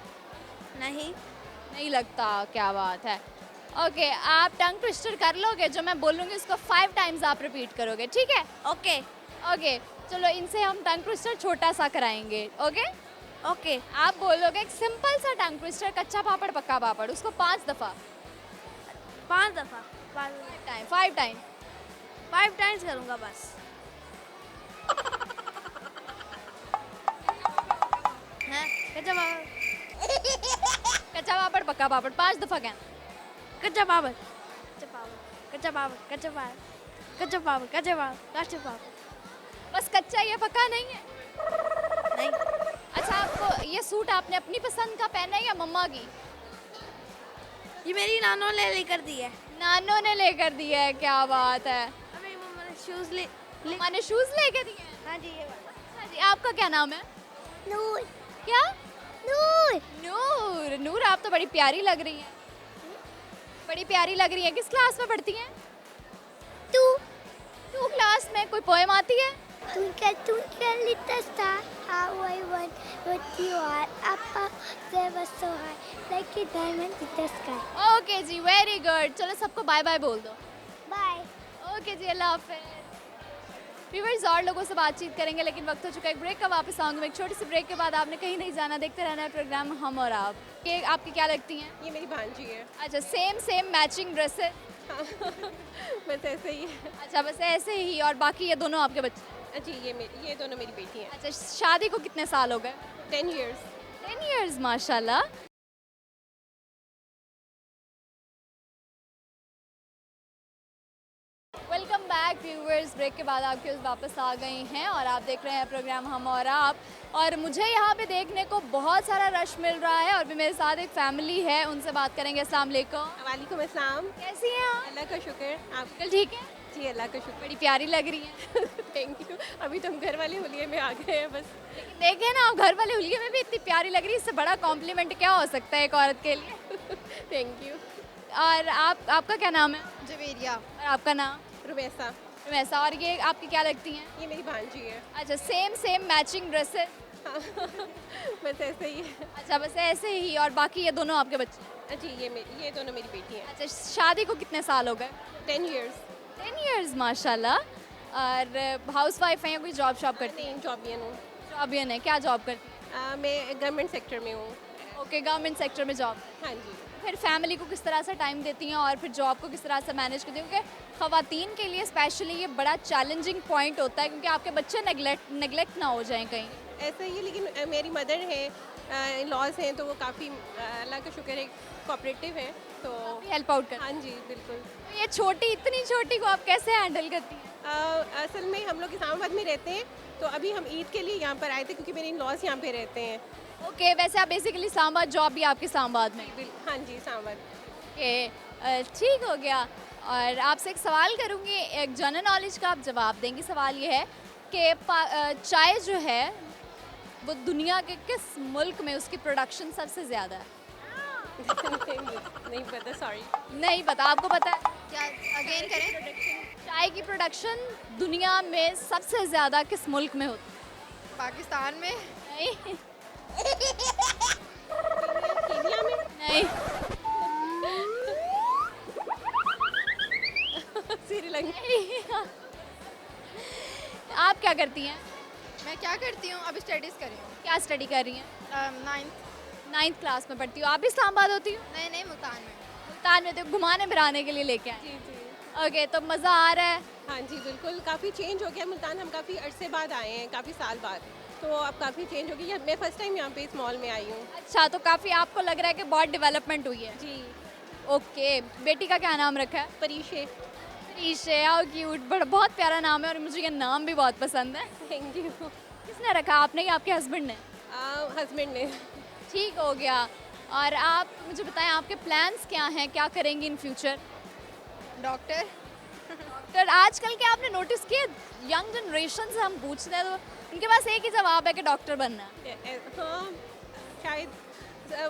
नहीं। नहीं लगता। क्या बात है। ओके, आप टंग ट्विस्टर कर लोगे? जो मैं बोलूँगी उसको 5 टाइम्स आप रिपीट करोगे, ठीक है? ओके। ओके, चलो इनसे हम टंग ट्विस्टर छोटा सा कराएंगे। ओके? ओके। आप बोलोगे एक सिंपल सा टंग ट्विस्टर, कच्चा पापड़ पक्का पापड़, उसको 5 दफ़ा। 5 दफ़ा। 5 टाइम। 5 टाइम्स करूँगा बस। हैं? कच्चा पापड़। कच्चा पापड़ पक्का पापड़ 5 दफ़ा कहना। कच्चा पापड़। कच्चा पापड़। कच्चा पापड़। कच्चा पापड़। कच्चा पापड़। कच्चा पापड़। कच्चा पापड़। बस कच्चा ही है, पक्का नहीं है? नहीं। अच्छा, आपको ये सूट आपने अपनी पसंद का पहना है या मम्मा की? ये मेरी नानों ने लेकर दी है। नानों ने लेकर दिया है। क्या बात है। मेरी मम्मा ने शूज़ ले मम्मा ने शूज़ लेकर दिए हैं? हाँ जी, ये वाला। अच्छा जी, आपका क्या नाम है? नूर। क्या? नूर। नूर। नूर, आप तो बड़ी प्यारी लग रही हैं। बड़ी प्यारी लग रही हैं। किस क्लास में पढ़ती हैं? 2 क्लास में। कोई पोएम आती है? Twinkle, twinkle, little star, how I want what you are. Up there was so high, like a diamond in the sky. Okay जी, वेरी गुड। चलो सबको बाय बाय बोल दो। Bye. ओके जी, अल्लाह हाफिज़। व्यूअर्स, और लोगों से बातचीत करेंगे, लेकिन वक्त हो चुका है एक ब्रेक का। वापस आऊँगी मैं एक छोटी सी ब्रेक के बाद। आपने कहीं नहीं जाना, देखते रहना है प्रोग्राम हम और आप। ये आपकी क्या लगती हैं? ये मेरी भांजी है। अच्छा, सेम मैचिंग ड्रेसेस? बस ऐसे ही है। अच्छा, बस ऐसे ही। और बाकी ये दोनों आपके बच्चे? जी, ये दोनों मेरी बेटी हैं। अच्छा, शादी को कितने साल हो गए? 10 years। 10 years, माशाल्लाह। Welcome back viewers. ब्रेक के बाद आपके वापस आ गए हैं और आप देख रहे हैं प्रोग्राम हम और आप। और मुझे यहाँ पे देखने को बहुत सारा रश मिल रहा है और भी मेरे साथ एक फैमिली है, उनसे बात करेंगे। अस्सलाम वालेकुम। वालेकुम अस्सलाम। कैसी हैं आप? अल्लाह का शुक्र। आप बिल्कुल ठीक है? जी, अल्लाह का शुक्र। बड़ी प्यारी लग रही हैं। Thank you. अभी तो हम घर वाले होलिये में आ गए हैं बस। लेकिन देखें ना, आप घर वाले हुलिये में भी इतनी प्यारी लग रही है। इससे बड़ा कॉम्प्लीमेंट क्या हो सकता है एक औरत के लिए? Thank you. और आपका क्या नाम है? जवेरिया। और आपका नाम? रुमैसा। वैसा। और ये आपकी क्या लगती हैं? ये मेरी भांजी है। अच्छा, सेम मैचिंग ड्रेसेस? बस ऐसे ही है। अच्छा, बस ऐसे ही। और बाकी ये दोनों आपके बच्चे? जी, ये दोनों मेरी बेटी हैं। अच्छा, शादी को कितने साल हो गए? 10 years। 10 years, माशाल्लाह। और हाउस वाइफ हैं या कोई जॉब शॉप करती नहीं, जॉबियन हूँ। हैं? जॉबियन है। क्या जॉब करती हैं? मैं गवर्नमेंट सेक्टर में हूँ। ओके, गवर्नमेंट सेक्टर में जॉब। हाँ जी। फिर फैमिली को किस तरह से टाइम देती हैं और फिर जॉब को किस तरह से मैनेज करती हैं? क्योंकि ख़वातीन के लिए स्पेशली ये बड़ा चैलेंजिंग पॉइंट होता है, क्योंकि आपके बच्चे नेगलेक्ट ना हो जाएं कहीं। ऐसा ही है, लेकिन मेरी मदर है, लॉज हैं, तो वो काफ़ी अल्लाह का शुक्र है कोऑपरेटिव हैं, तो हेल्प आउट कर। हाँ जी, बिल्कुल। तो ये इतनी छोटी को आप कैसे हैंडल करती हैं? असल में हम लोग इस्लामाबाद में रहते हैं, तो अभी हम ईद के लिए यहाँ पर आए थे क्योंकि मेरे इन-लॉज यहाँ पे रहते हैं। ओके, वैसे आप बेसिकली इस्लामाबाद, जॉब भी आपके इस्लामाबाद में? हाँ जी, इस्लामाबाद। ओके, ठीक हो गया। और आपसे एक सवाल करूँगी, एक जनरल नॉलेज का आप जवाब देंगी। सवाल ये है कि चाय जो है वो दुनिया के किस मुल्क में उसकी प्रोडक्शन सबसे ज़्यादा है? नहीं पता, सॉरी। नहीं पता, आपको पता है? क्या अगेन करें? चाय की प्रोडक्शन दुनिया में सबसे ज़्यादा किस मुल्क में होती पाकिस्तान में? है? नहीं। कीनिया में? नहीं। श्रीलंका। आप क्या करती हैं? मैं क्या करती हूँ, अभी स्टडीज़ कर रही हूँ। क्या स्टडी कर रही हैं? 9th। क्लास में पढ़ती हो। आप भी इस्लामाबाद होती हो? नहीं नहीं, मुल्तान में। मुल्तान में तो घुमाने फिराने के लिए लेके आए। जी जी। ओके, तो मज़ा आ रहा है? हाँ जी बिल्कुल, काफ़ी चेंज हो गया मुल्तान। हम काफ़ी अरसे बाद आए हैं, काफ़ी साल बाद, तो अब काफ़ी चेंज हो गई है। मैं फर्स्ट टाइम यहाँ पे इस मॉल में आई हूँ। अच्छा, तो काफ़ी आपको लग रहा है कि बहुत डेवलपमेंट हुई है? जी। ओके, बेटी का क्या नाम रखा है? परीशे। परीशे, हाउ क्यूट, बड़ा बहुत प्यारा नाम है और मुझे ये नाम भी बहुत पसंद है। Thank you. किसने रखा, आपने या आपके हस्बैंड ने? हस्बैंड ने। ठीक हो गया। और आप मुझे बताएं, आपके प्लान्स क्या हैं, क्या करेंगी इन फ्यूचर? डॉक्टर। डॉक्टर। आजकल के आपने नोटिस किया, यंग जनरेशन से हम पूछते हैं तो उनके पास एक ही जवाब है कि डॉक्टर बनना है। हाँ, शायद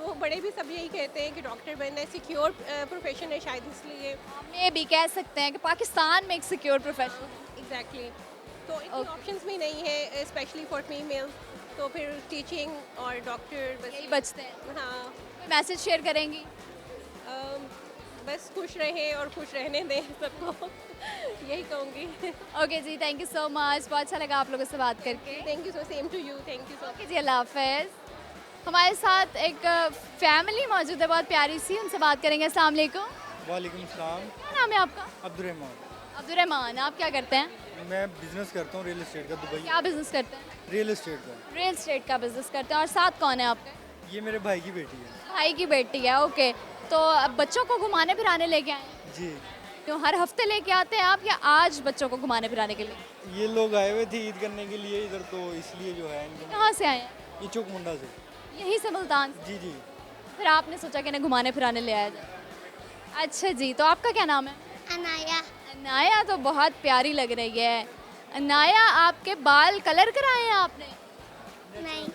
वो बड़े भी सब यही कहते हैं कि डॉक्टर बनना है, सिक्योर प्रोफेशन है शायद, इसलिए। मैं भी कह सकते हैं कि पाकिस्तान में एक सिक्योर प्रोफेशन। एग्जैक्टली। तो इतने ऑप्शंस भी नहीं है स्पेशली फॉर फीमेल, तो फिर टीचिंग और डॉक्टर बस यही बचते हैं। हाँ। कोई मैसेज शेयर करेंगी? बस खुश रहें और खुश रहने दें सबको, यही कहूँगी। ओके जी, थैंक यू सो मच, बहुत अच्छा लगा आप लोगों से बात करके। Thank you so, same to you, thank you so. Okay जी, अल्लाह हाफिज़। हमारे साथ एक फैमिली मौजूद है बहुत प्यारी सी, उनसे बात करेंगे। अस्सलाम वालेकुम। वालेकुम सलाम। क्या नाम है आपका? अब्दुर्रहमान। अब्दुर्रहमान, आप क्या करते हैं? मैं बिजनेस करता हूँ रियल एस्टेट का, दुबई। क्या बिजनेस करते हैं? रियल एस्टेट का। रियल एस्टेट का बिजनेस करते हैं। और साथ कौन है आपके? ये मेरे भाई की बेटी है। भाई की बेटी है। ओके, तो अब बच्चों को घुमाने फिराने लेके आए हैं? जी। क्यों हर हफ्ते लेके आते हैं आप या आज बच्चों को घुमाने फिराने के लिए? ये लोग आए हुए थे ईद करने के लिए इधर, तो इसलिए जो है इनको। कहाँ से आए हैं? ये चौक मुंडा से। यहीं से, मुल्तान? जी जी। फिर आपने सोचा कि इन्हें घुमाने फिराने ले आया जाए। अच्छा जी, तो आपका क्या नाम है? अनाया। अनाया तो बहुत प्यारी लग रही है। अनाया, आपके बाल कलर कराए हैं आपने? नहीं।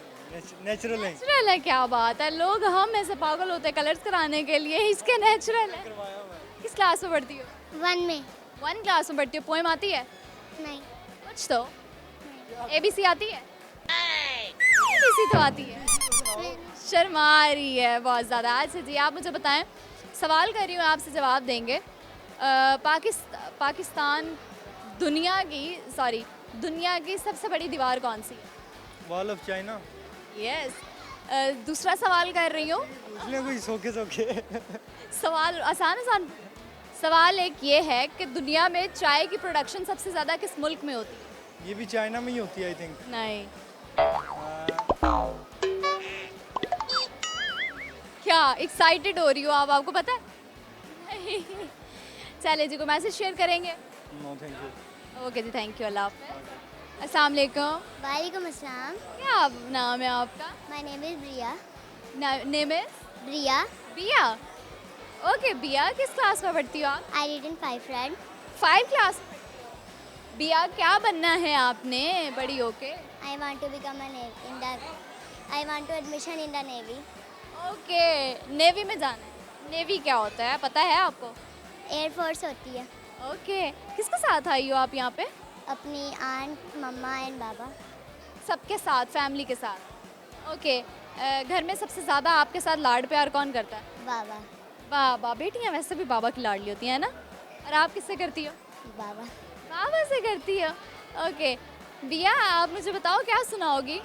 नेचुरल है। नेचुरल है, क्या बात है। लोग हम ऐसे पागल होते हैं कलर्स कराने के लिए, इसके नेचुरल है। किस क्लास में पढ़ती हो? 1 में। 1 क्लास में पढ़ती हो। पोएम आती है? नहीं। कुछ तो। ABC आती है? ABC तो आती है। शर्मा रही है बहुत ज़्यादा। अच्छा जी, आप मुझे बताएं, सवाल कर रही हूँ, आपसे जवाब देंगे। पाकिस्तान दुनिया की सबसे बड़ी दीवार कौन सी है? Wall of China. यस। दूसरा सवाल कर रही हूँ। उसने कोई सोखे सवाल आसान। सवाल एक ये है कि दुनिया में चाय की प्रोडक्शन सबसे ज़्यादा किस मुल्क में होती है? ये भी चाइना में ही होती है आई थिंक। नहीं। क्या एक्साइटेड हो रही हो आप, आपको पता है? चले जी, को मैसेज शेयर करेंगे? No thank you. ओके जी, थैंक यू, अल्लाह हाफ़िज़। अस्सलाम वालेकुम। वालेकुम अस्सलाम। क्या नाम है आपका? My name is Riya. Name is Riya. Biya. Okay Biya, किस क्लास में पढ़ती हो आप? I read in 5 rank. 5 class. Biya, क्या बनना है आपने बड़ी होके? I want to become I want to admission in the navy. Okay, navy में जाना है। नेवी क्या होता है, पता है आपको? एयर फोर्स होती है। ओके, किसके साथ आई हो आप यहाँ पे? अपनी आंट, मम्मा एंड बाबा। सबके साथ, फैमिली के साथ। ओके, घर में सबसे ज़्यादा आपके साथ लाड प्यार कौन करता है? बाबा। बाबा। बेटियाँ वैसे भी बाबा की लाडली होती हैं ना। और आप किससे करती हो? बाबा। बाबा से करती हो। ओके बिया, आप मुझे बताओ क्या सुनाओगी?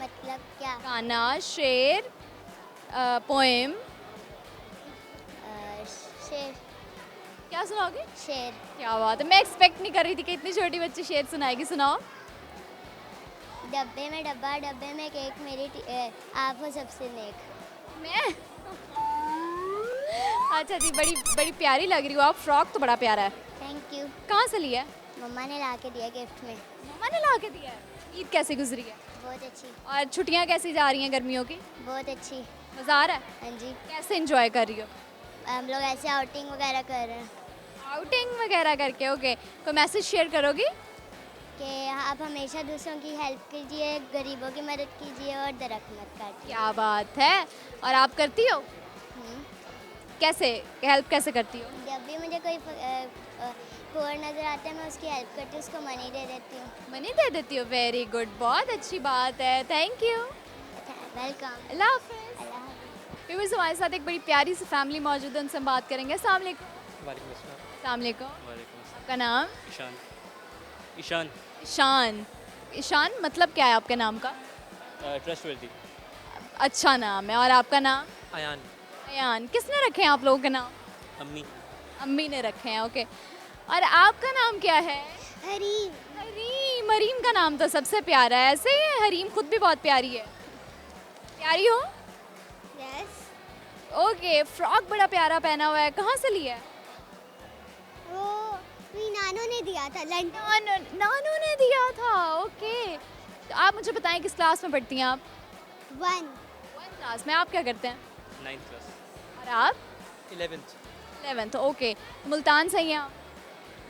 मतलब क्या? गाना, शेर, पोएम? शेर। क्या सुनाओगी? शेर। क्या बात है, मैं एक्सपेक्ट नहीं कर रही थी कि इतनी छोटी बच्ची शेर सुनाएगी। सुनाओ। डब्बे में डब्बा, डब्बे में केक, मेरी आप हो सबसे नेक। मैं अच्छा जी, बड़ी प्यारी लग रही हो आप। फ्रॉक तो बड़ा प्यारा है। Thank you. कहाँ से लिया? मम्मा ने ला के दिया गिफ्ट में। मम्मा ने ला के दिया है। ईद कैसी गुजरी है? बहुत अच्छी। और छुट्टियाँ कैसी जा रही हैं गर्मियों की? बहुत अच्छी। मज़ा आ रहा है? हाँ जी। कैसे एंजॉय कर रही हो? हम लोग ऐसे आउटिंग वगैरह कर रहे हैं आउटिंग वगैरह करके, ओके। कोई मैसेज शेयर करोगी? कि आप हमेशा दूसरों की हेल्प कीजिए, गरीबों की मदद कीजिए और दरख्त मत काटिए। क्या बात है। और आप करती हो? कैसे हेल्प कैसे करती हो? जब भी मुझे कोई पुअर नज़र आता है मैं उसकी हेल्प करती हूँ, उसको मनी दे देती हूँ। मनी दे देती हो, वेरी गुड, बहुत अच्छी बात है, थैंक यू, वेलकम। अल्लाह हाफिज़। व्यूअर्स, हमारे साथ एक बड़ी प्यारी सी फैमिली मौजूद है, उनसे हम बात करेंगे। अस्सलाम वालेकुम। अस्सलाम वालेकुम। आपका नाम? ईशान। ईशान। ईशान। ईशान मतलब क्या है आपके नाम का? ट्रस्टवर्दी। अच्छा नाम है। और आपका नाम? अयान। अयान। किसने रखे हैं आप लोगों के नाम? अम्मी। अम्मी ने रखे हैं, ओके। और आपका नाम क्या है? हरीम। हरीम। हरीम का नाम तो सबसे प्यारा है, ऐसे ही है, हरीम खुद भी बहुत प्यारी है। प्यारी हो? यस। ओके। फ्रॉक बड़ा प्यारा पहना हुआ है, कहाँ से लिया है? वो मेरी नानू ने दिया था, नानू ने दिया था, ओके। तो आप मुझे बताएं किस क्लास में पढ़ती हैं आप? 1 क्लास में। आप क्या करते हैं? 9th class. और आप? 11th। 11th, okay. मुल्तान से ही हैं आप?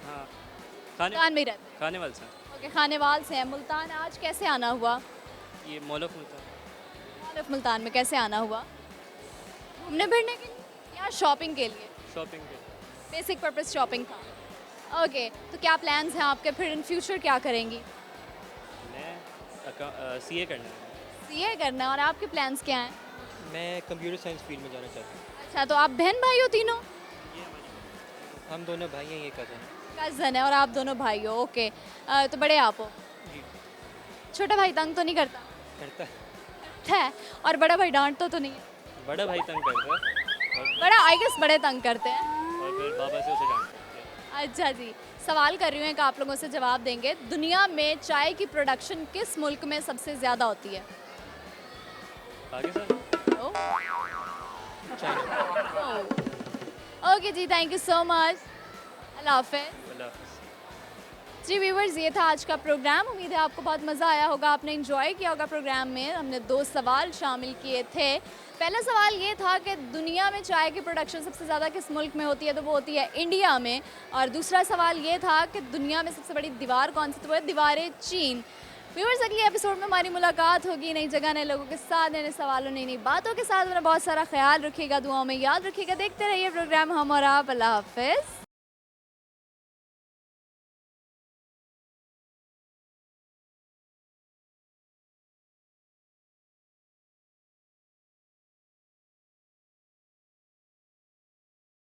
हाँ। मुल्तान में ही रहते हैं? खानेवाल से। ओके, खानेवाल से हैं। मुल्तान आज कैसे आना हुआ? ये mall of Multan. Mall of Multan में कैसे आना हुआ? घूमने फिरने के लिए या शॉपिंग के लिए? शॉपिंग के। बेसिक पर्पस शॉपिंग था, ओके। तो क्या प्लान्स हैं आपके, फिर इन फ्यूचर क्या करेंगी? मैं CA करना है। सीए करना है। और आपके प्लान्स क्या हैं? मैं कंप्यूटर साइंस फील्ड में जाना चाहता हूँ। अच्छा, तो आप बहन भाई हो तीनों? हम दोनों भाई हैं, ये कज़न है। कज़न है और आप दोनों भाई हो, ओके। तो बड़े आप हो? जी। छोटा भाई तंग तो नहीं करता? करता है। है। और बड़ा भाई डांटता तो नहीं है? बड़ा भाई तंग करता है। बड़ा आई गेस बड़े तंग करते हैं। और फिर बाबा से उसे डांटता है। अच्छा जी, सवाल कर रही हूँ कि आप लोगों से जवाब देंगे। दुनिया में चाय की प्रोडक्शन किस मुल्क में सबसे ज़्यादा होती है? पाकिस्तान। चाइना। ओके जी, थैंक यू सो मच, अल्लाह हाफ़िज़। अल्लाह हाफ़िज़। जी व्यूवर्स, ये था आज का प्रोग्राम। उम्मीद है आपको बहुत मज़ा आया होगा, आपने एंजॉय किया होगा प्रोग्राम में। हमने 2 सवाल शामिल किए थे। पहला सवाल ये था कि दुनिया में चाय की प्रोडक्शन सबसे ज़्यादा किस मुल्क में होती है, तो वो होती है इंडिया में। और दूसरा सवाल ये था कि दुनिया में सबसे बड़ी दीवार कौन सी, तो वो है दीवार चीन। व्यूवर्स, अगले एपिसोड में हमारी मुलाकात होगी नई जगह, नए लोगों के साथ, नए सवालों, नई नई बातों के साथ। मेरा बहुत सारा ख्याल रखिएगा, दुआओं में याद रखिएगा। देखते रहिए प्रोग्राम हम और आप। अल्लाह हाफ़िज़।